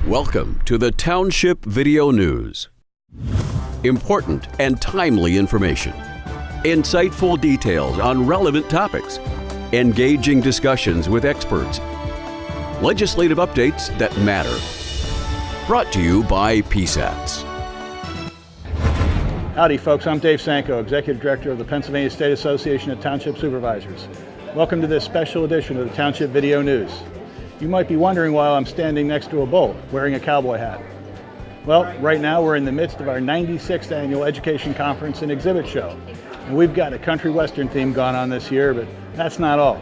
Welcome to the Township Video News. Important and timely information. Insightful details on relevant topics. Engaging discussions with experts. Legislative updates that matter. Brought to you by PSATS. Howdy folks, I'm Dave Sanko, Executive Director of the Pennsylvania State Association of Township Supervisors. Welcome to this special edition of the Township Video News. You might be wondering why I'm standing next to a bull wearing a cowboy hat. Well, right now we're in the midst of our 96th Annual Education Conference and Exhibit Show. And we've got a country western theme going on this year, but that's not all.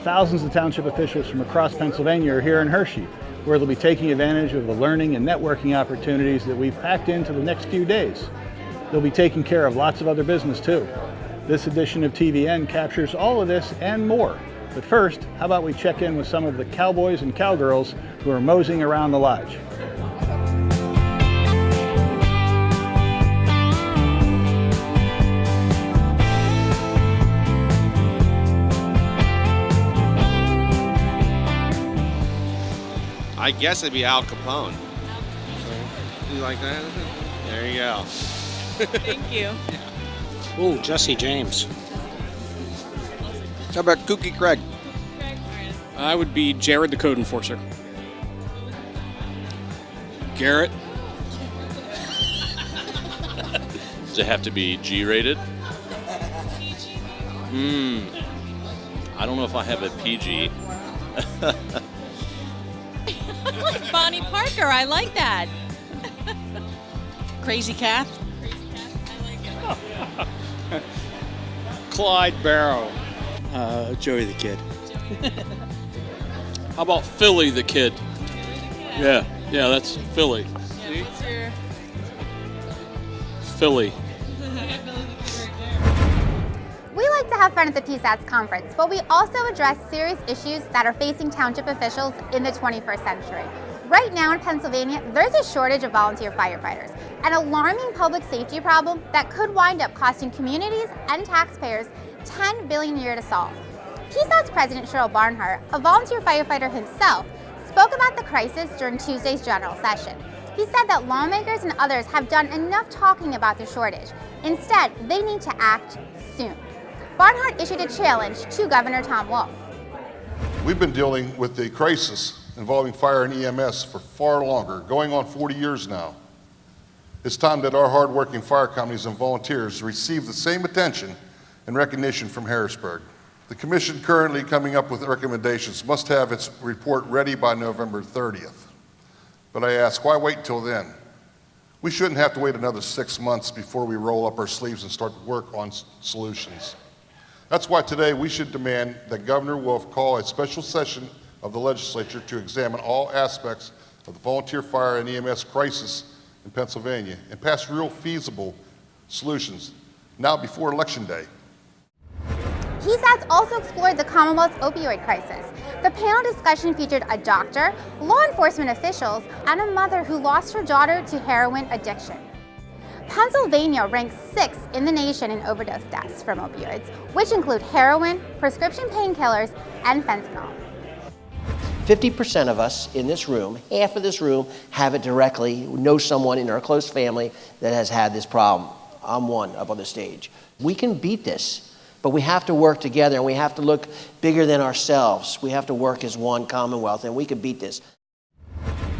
Thousands of township officials from across Pennsylvania are here in Hershey, where they'll be taking advantage of the learning and networking opportunities that we've packed into the next few days. They'll be taking care of lots of other business too. This edition of TVN captures all of this and more. But first, how about we check in with some of the cowboys and cowgirls who are moseying around the lodge. I guess it'd be Al Capone. You like that? There you go. Thank you. Ooh, Jesse James. How about Kooky Craig? I would be Jared the Code Enforcer. Garrett? Does it have to be G-rated? I don't know if I have a PG. Like Bonnie Parker, I like that. Crazy Kath? I like it. Clyde Barrow. Joey the Kid. How about Philly the Kid? Yeah, that's Philly. Philly. We like to have fun at the PSATS Conference, but we also address serious issues that are facing township officials in the 21st century. Right now in Pennsylvania, there's a shortage of volunteer firefighters, an alarming public safety problem that could wind up costing communities and taxpayers $10 billion a year to solve. PSATS President Cheryl Barnhart, a volunteer firefighter himself, spoke about the crisis during Tuesday's general session. He said that lawmakers and others have done enough talking about the shortage. Instead, they need to act soon. Barnhart issued a challenge to Governor Tom Wolf. We've been dealing with the crisis involving fire and EMS for far longer, going on 40 years now. It's time that our hardworking fire companies and volunteers receive the same attention and recognition from Harrisburg. The Commission currently coming up with recommendations must have its report ready by November 30th. But I ask, why wait until then? We shouldn't have to wait another 6 months before we roll up our sleeves and start to work on solutions. That's why today we should demand that Governor Wolf call a special session of the legislature to examine all aspects of the volunteer fire and EMS crisis in Pennsylvania and pass real feasible solutions now before Election Day. PSATS also explored the Commonwealth's opioid crisis. The panel discussion featured a doctor, law enforcement officials, and a mother who lost her daughter to heroin addiction. Pennsylvania ranks 6th in the nation in overdose deaths from opioids, which include heroin, prescription painkillers, and fentanyl. 50% of us in this room, half of this room, have it directly, know someone in our close family that has had this problem. I'm one up on the stage. We can beat this. But we have to work together, and we have to look bigger than ourselves. We have to work as one Commonwealth, and we can beat this.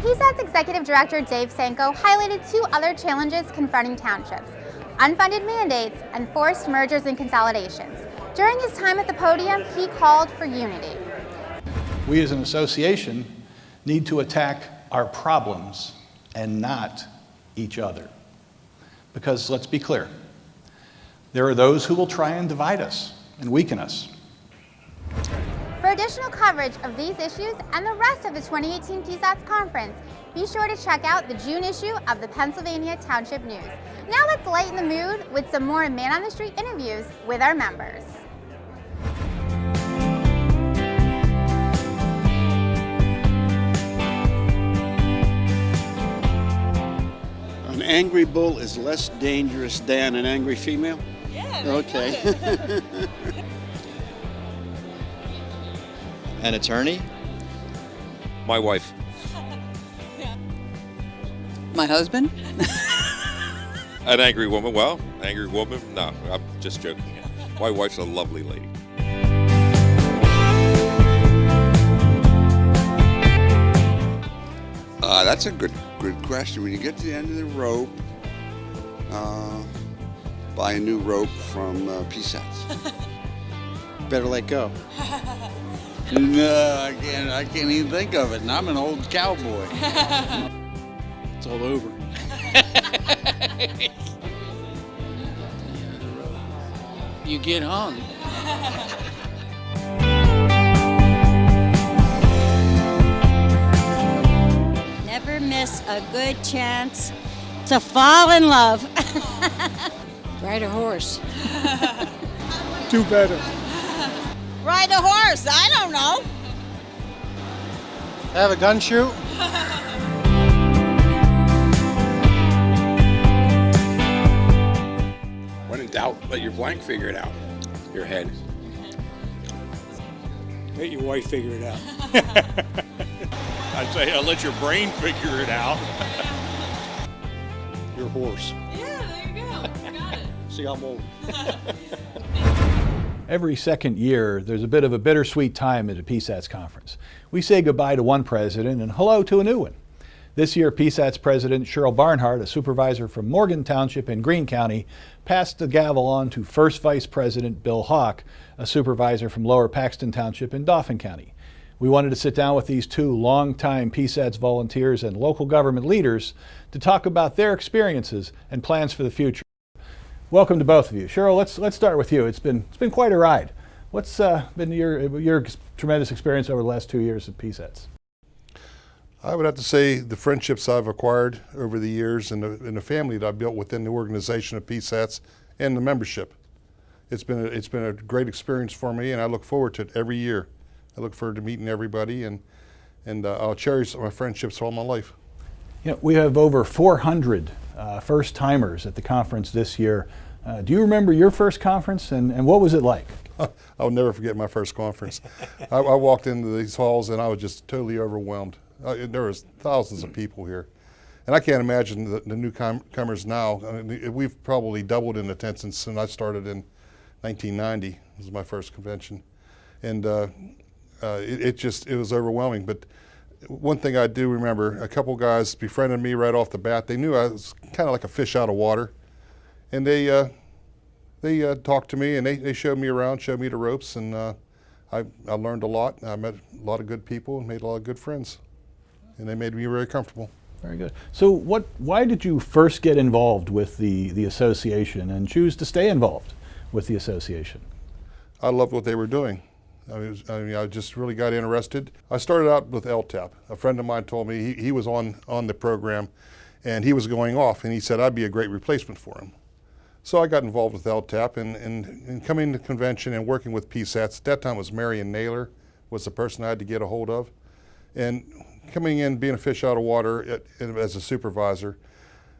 PSATS Executive Director Dave Sanko highlighted 2 other challenges confronting townships: unfunded mandates and forced mergers and consolidations. During his time at the podium, he called for unity. We as an association need to attack our problems and not each other. Because let's be clear, there are those who will try and divide us and weaken us. For additional coverage of these issues and the rest of the 2018 PSATS Conference, be sure to check out the June issue of the Pennsylvania Township News. Now let's lighten the mood with some more Man on the Street interviews with our members. An angry bull is less dangerous than an angry female? Yeah. Okay. An attorney? My wife. My husband? An angry woman? Well, angry woman? No, I'm just joking. My wife's a lovely lady. That's a good question. When you get to the end of the rope, buy a new rope from PSATS. Better let go. No, I can't even think of it, and I'm an old cowboy. It's all over. You get hung. Never miss a good chance to fall in love. Ride a horse. Do better. Ride a horse, I don't know. Have a gun shoot? When in doubt, let your blank figure it out. Your head. Let your wife figure it out. I'd say I'll let your brain figure it out. Your horse. Yeah, there you go. Got it. See, I'm old. Every second year, there's a bit of a bittersweet time at a PSATS conference. We say goodbye to one president and hello to a new one. This year, PSATS President Cheryl Barnhart, a supervisor from Morgan Township in Greene County, passed the gavel on to First Vice President Bill Hawk, a supervisor from Lower Paxton Township in Dauphin County. We wanted to sit down with these two longtime PSATS volunteers and local government leaders to talk about their experiences and plans for the future. Welcome to both of you. Cheryl, let's start with you. It's been quite a ride. What's been your tremendous experience over the last 2 years at PSATS? I would have to say the friendships I've acquired over the years and the family that I've built within the organization of PSATS and the membership. It's been a great experience for me, and I look forward to it every year. I look forward to meeting everybody, and I'll cherish my friendships all my life. You know, we have over 400 first-timers at the conference this year. Do you remember your first conference, and what was it like? I'll never forget my first conference. I walked into these halls and I was just totally overwhelmed. There was thousands of people here. And I can't imagine the newcomers now. I mean, we've probably doubled in attendance since I started in 1990. This was my first convention. And it was overwhelming. But one thing I do remember, a couple guys befriended me right off the bat. They knew I was kind of like a fish out of water. And they talked to me and they showed me around, showed me the ropes, and I learned a lot. I met a lot of good people and made a lot of good friends. And they made me very comfortable. Very good. So why did you first get involved with the association and choose to stay involved with the association? I loved what they were doing. I just really got interested. I started out with LTAP. A friend of mine told me he was on the program and he was going off, and he said I'd be a great replacement for him. So I got involved with LTAP and coming to convention and working with PSATS. At that time it was Marion Naylor was the person I had to get a hold of. And coming in, being a fish out of water as a supervisor,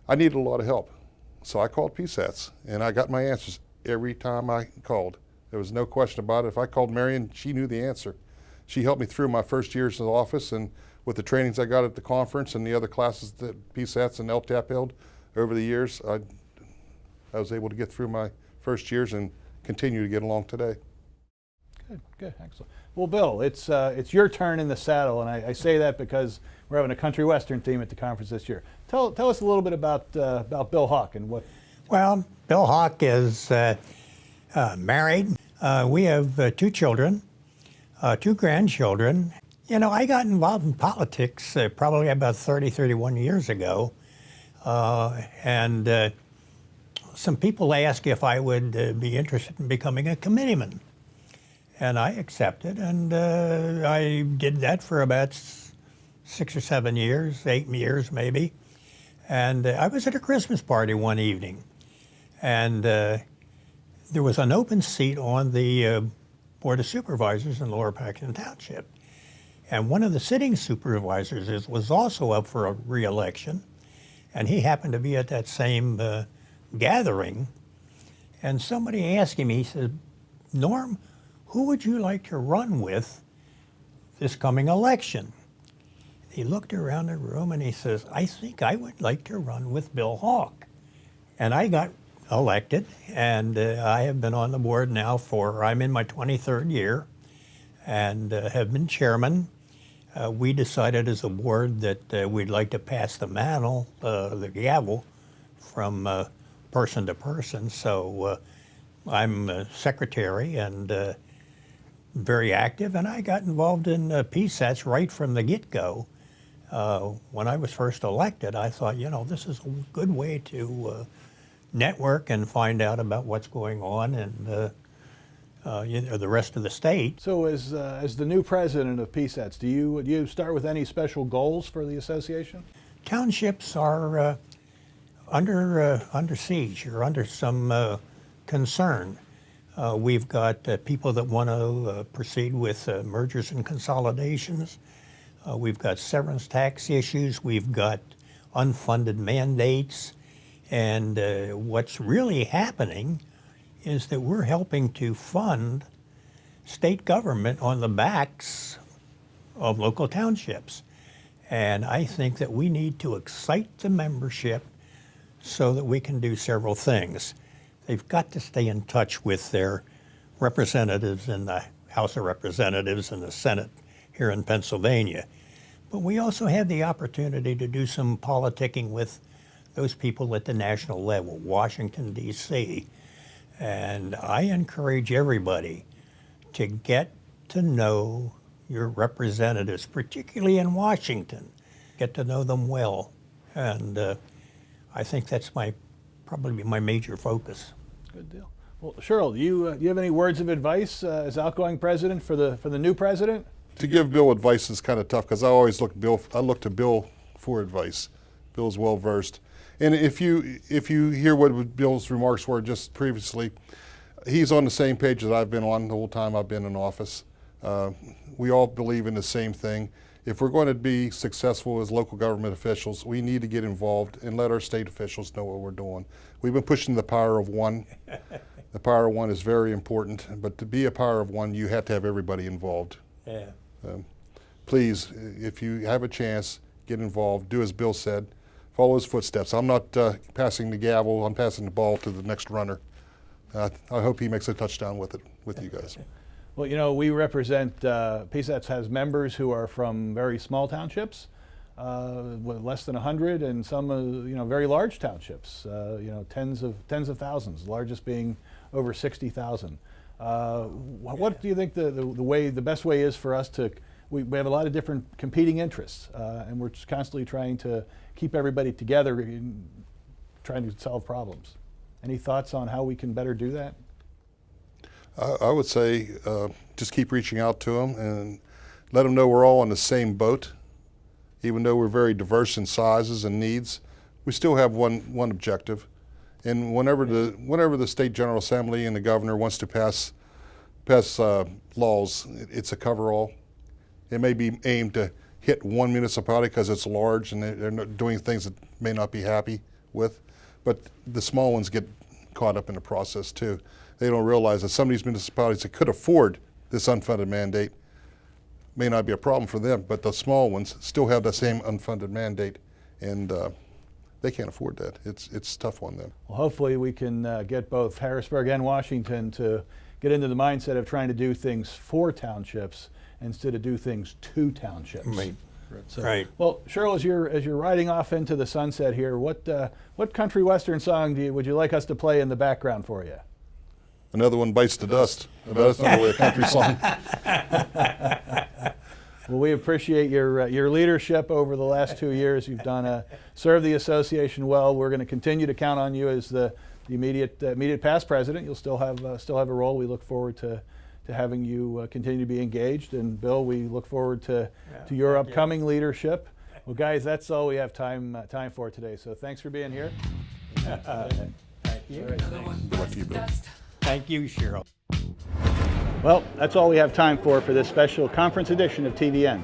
I needed a lot of help. So I called PSATS, and I got my answers every time I called. There was no question about it. If I called Marion, she knew the answer. She helped me through my first years in the office, and with the trainings I got at the conference and the other classes that PSATS and LTAP held over the years, I was able to get through my first years and continue to get along today. Good, excellent. Well, Bill, it's your turn in the saddle, and I say that because we're having a country western theme at the conference this year. Tell us a little bit about Bill Hawk and what. Well, Bill Hawk is married. We have 2 children, 2 grandchildren. You know, I got involved in politics probably about 31 years ago, and some people asked if I would be interested in becoming a committeeman. And I accepted, and I did that for about 6 or 7 years, 8 years maybe. And I was at a Christmas party one evening, and there was an open seat on the Board of Supervisors in Lower Paxton Township. And one of the sitting supervisors was also up for a re-election, and he happened to be at that same gathering. And somebody asked him, he said, "Norm, who would you like to run with this coming election?" He looked around the room and he says, I think I would like to run with Bill Hawk. And I got elected, and I have been on the board now I'm in my 23rd year, and have been chairman. We decided as a board that we'd like to pass the mantle, the gavel, from person to person. So I'm secretary and very active, and I got involved in PSATS right from the get-go. When I was first elected, I thought, this is a good way to network and find out about what's going on in the rest of the state. So as the new president of PSATS, do you start with any special goals for the association? Townships are under siege or under some concern. We've got people that want to proceed with mergers and consolidations. We've got severance tax issues. We've got unfunded mandates. And what's really happening is that we're helping to fund state government on the backs of local townships. And I think that we need to excite the membership so that we can do several things. They've got to stay in touch with their representatives in the House of Representatives and the Senate here in Pennsylvania. But we also have the opportunity to do some politicking with those people at the national level, Washington, D.C. And I encourage everybody to get to know your representatives, particularly in Washington. Get to know them well. And I think that's probably my major focus. Good deal. Well, Cheryl, do you have any words of advice as outgoing president for the new president? To give Bill advice is kind of tough because I always look to Bill for advice. Bill's well versed. And if you hear what Bill's remarks were just previously, he's on the same page that I've been on the whole time I've been in office. We all believe in the same thing. If we're going to be successful as local government officials, we need to get involved and let our state officials know what we're doing. We've been pushing the power of one. The power of one is very important, but to be a power of one, you have to have everybody involved. Yeah. Please, if you have a chance, get involved. Do as Bill said. Follow his footsteps. I'm not passing the gavel. I'm passing the ball to the next runner. I hope he makes a touchdown with you guys. Well, we represent, PSATS has members who are from very small townships, with less than 100, and some, very large townships, tens of thousands, the largest being over 60,000. What do you think the best way is for us to, we have a lot of different competing interests, and we're just constantly trying to keep everybody together in trying to solve problems. Any thoughts on how we can better do that? I would say just keep reaching out to them and let them know we're all on the same boat. Even though we're very diverse in sizes and needs, we still have one objective. And whenever the State General Assembly and the governor wants to pass laws, it's a coverall. It may be aimed to hit one municipality because it's large and they're not doing things that may not be happy with, but the small ones get caught up in the process too. They don't realize that some of these municipalities that could afford this unfunded mandate may not be a problem for them, but the small ones still have the same unfunded mandate, and they can't afford that. It's tough on them. Well, hopefully we can get both Harrisburg and Washington to get into the mindset of trying to do things for townships instead of do things to townships. Right. So, right. Well, Cheryl, as you're riding off into the sunset here, what country western song would you like us to play in the background for you? Another one bites the dust. That's not really a country song. Well, we appreciate your leadership over the last 2 years. You've served the association well. We're going to continue to count on you as the immediate past president. You'll still have a role. We look forward to having you continue to be engaged. And Bill, we look forward to your upcoming leadership. Well, guys, that's all we have time for today. So thanks for being here. Thank you. Good luck to you, Bill. Thank you, Cheryl. Well, that's all we have time for this special conference edition of TVN.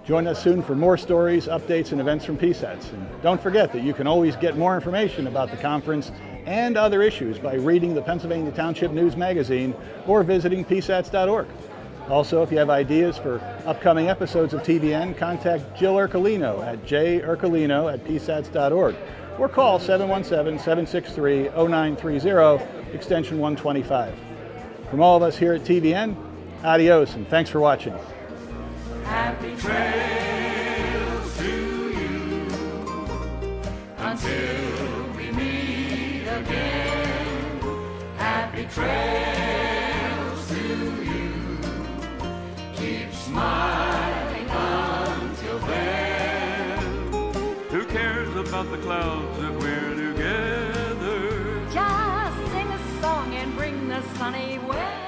Join us soon for more stories, updates, and events from PSATS. And don't forget that you can always get more information about the conference and other issues by reading the Pennsylvania Township News Magazine or visiting PSATS.org. Also, if you have ideas for upcoming episodes of TVN, contact Jill Ercolino at jercolino@psats.org or call 717-763-0930, extension 125. From all of us here at TVN, adios and thanks for watching. Happy trails to you until we meet again. Happy trails to you. Keep smiling until then. Who cares about the clouds if we're together? Just sing a song and bring the sunny weather.